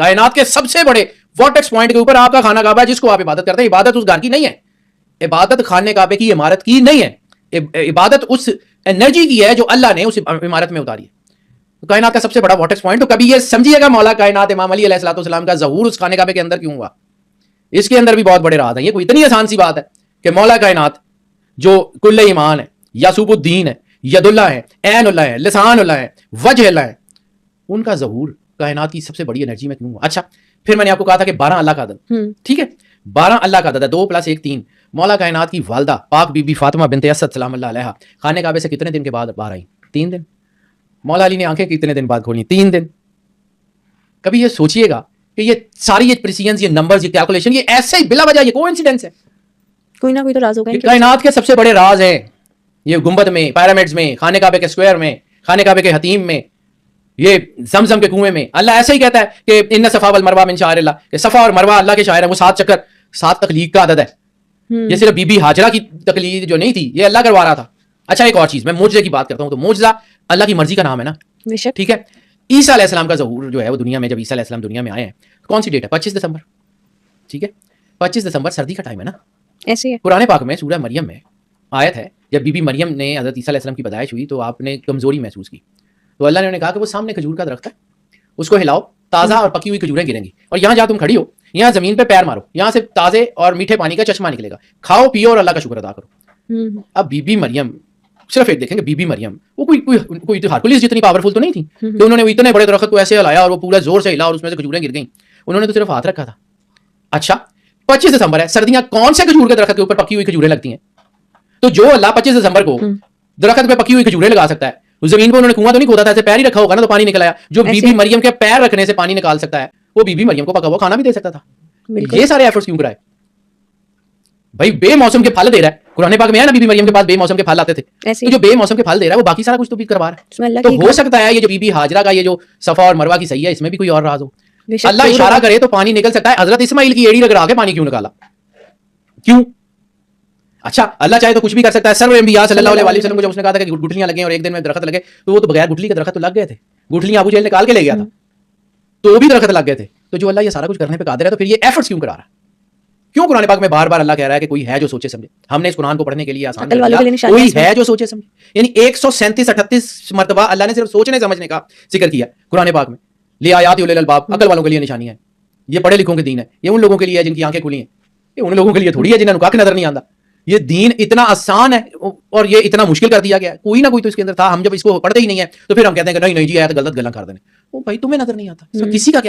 कायनात के सबसे बड़े वॉटेक्स पॉइंट के ऊपर आपका खाना काबा है जिसको आप इबादत करते हैं। इबादत उस घर की नहीं है, इबादत खाने काबे की इमारत की नहीं है, इबादत उस एनर्जी की है जो अल्लाह ने उस इमारत में उतारी है। तो कायनात का सबसे बड़ा वॉटेक्स पॉइंट। तो कभी ये समझिएगा मौला कायनात इमाम अली अलैहिस्सलाम का ज़हूर उस खाने काबे के अंदर क्यों हुआ, इसके अंदर भी बहुत बड़े राज हैं। ये कोई इतनी आसान सी बात है कि मौला कायनात जो कुल्ले ईमान है, यासूबुद्दीन है, यदुल्ला है, ऐनुल्लाह है, लिसानुल्लाह है, वजहुल्लाह है, उनका ज़हूर कायनात की सबसे बड़ी एनर्जी में क्यों हुआ। अच्छा, फिर मैंने आपको कहा था कि 12 अल्लाह का अदद, ठीक है, 12 अल्लाह का अदद है, 2 + 1 3। मौला कायनात की वालदा पाक बीबी फातिमा बिनते असद सलाम अल्लाह अलैहा खाने काबे से कितने दिन के बाद बाहर आई? 3 दिन। मौला अली ने आंखें कितने दिन बाद खोली? 3 दिन। कभी ये सोचिएगा कि ये सारी ये प्रिसीजंस, ये नंबर्स, ये कैलकुलेशन, ये ऐसे ही बिला वजह, ये कोइंसिडेंस है? कोई ना कोई तो राज होगा। कायनात के सबसे बड़े राज हैं ये गुंबद में, पिरामिड्स में, खाने काबे के स्क्वायर में, खाने काबे के हतीम में, ये जमजम के कुएं में। अल्लाह ऐसे ही कहता है कि इन्ना सफा वल मरवा मिन शाअरिल्लाह, कि सफा और मरवा अल्लाह के शायर है, वो 7 चक्कर 7 तकलीक का अदद है। ये सिर्फ बीबी हाजरा की तकलीफ जो नहीं थी, ये अल्लाह करवा रहा था। अच्छा, एक और चीज, मैं मुजज़े की बात करता हूं, तो मुजज़ा अल्लाह की मर्जी का नाम है ना, ठीक है। ईसा अलैहिस्सलाम का ज़हूर जो है वो दुनिया में, जब ईसा अलैहिस्सलाम दुनिया में आए हैं, कौन सी डेट है? 25 दिसंबर, ठीक है। 25 दिसंबर सर्दी का टाइम है ना, ऐसे ही है। कुरान पाक में सूरह मरियम में आयत है, जब बीबी मरियम ने हज़रत ईसा अलैहिस्सलाम की पैदाइश हुई तो आपने कमजोरी महसूस की, तो अल्लाह ने उन्हें कहा कि वो सामने खजूर का दरख्त है, उसको हिलाओ, ताज़ा और पकी हुई खजूरें गिरेंगी, और यहाँ जहाँ तुम खड़ी हो यहाँ जमीन पे पैर मारो, यहाँ से ताज़े और मीठे पानी का चश्मा निकलेगा, खाओ पियो और अल्लाह का शुक्र अदा करो। अब बीबी मरियम, सिर्फ एक देखेंगे, बीबी मरियम वो कोई हरकुलिस जितनी पावरफुल तो नहीं थी कि उन्होंने वो इतने बड़े दरख्त को ऐसे हिलाया और वो पूरा जोर से हिला और उसमें से खजूरें गिर गई। उन्होंने तो सिर्फ हाथ रखा था। अच्छा, 25 दिसंबर है, सर्दियां, कौन से खजूर के दरख्त के ऊपर पकी हुई खजूरें लगती हैं? तो जो अल्लाह 25 दिसंबर को दरख्त पे पकी हुई खजूरें लगा सकता है, उस जमीन पर उन्होंने कुआं तो नहीं खोदा था, ऐसे पैर ही रखा होगा ना तो पानी निकल आया। जो बीबी मरियम के पैर रखने से पानी निकाल सकता है, वो बीबी मरियम को पका हुआ खाना भी दे सकता था। ये सारे एफर्ट्स क्यों कराए भाई? बेमौसम के फल दे रहा है, कुरान पाक में है ना, बीबी मरियम के पास बेमौसम के फल आते थे, तो जो बेमौसम के फल दे रहा है वो बाकी सारा कुछ तो भी करवा रहा है। तो हो सकता है ये जो बीबी हाजरा का ये जो सफा और मरवा की सही है, इसमें भी कोई और राज हो। अल्लाह इशारा करे तो पानी निकल सकता है। हजरत इस्माइल की एड़ी रगड़ा के पानी क्यों निकाला? क्यों? अच्छा, अल्लाह चाहे तो कुछ भी कर सकता है। सर्व अंबिया सल्लल्लाहु अलैहि वसल्लम को जब उसने कहा था कि गुठलियां लगे और एक दिन में दरख्त लगे, तो वो तो बगैर गुठली के दरख्त तो लग गए थे, गुठलियां अबू जहल निकाल के ले गया था, तो वो भी दरख्त लग गए थे। तो जो अल्लाह ये सारा कुछ करने पे कादिर है, तो फिर ये एफर्ट्स क्यों करा रहा है? क्यों कुरान पाक में बार बार अल्लाह कह रहा है कि कोई है जो सोचे समझे? हमने इस कुरान को पढ़ने के लिए आसान कर दिया, कोई है जो सोचे समझे। यानी 137-38 मरतबा अल्लाह ने सिर्फ सोचने समझने का जिक्र किया कुरान पाक में। ले आयात उलिल अलबाब, अकल वालों के लिए निशानी है, ये पढ़े लिखों के दीन है, ये उन लोगों के लिए है जिनकी आंखें खुली हैं, ये उन लोगों के लिए थोड़ी है जिन्हें नुकाक नजर नहीं आता। ये दीन इतना आसान है और ये इतना मुश्किल कर दिया गया है, कोई ना कोई तो इसके अंदर था। हम जब इसको पढ़ते ही नहीं है तो फिर हम कहते हैं कि नहीं नहीं जी आयत गलत गलत कर देने। ओ भाई, तुम्हें नजर नहीं आता, किसी का क्या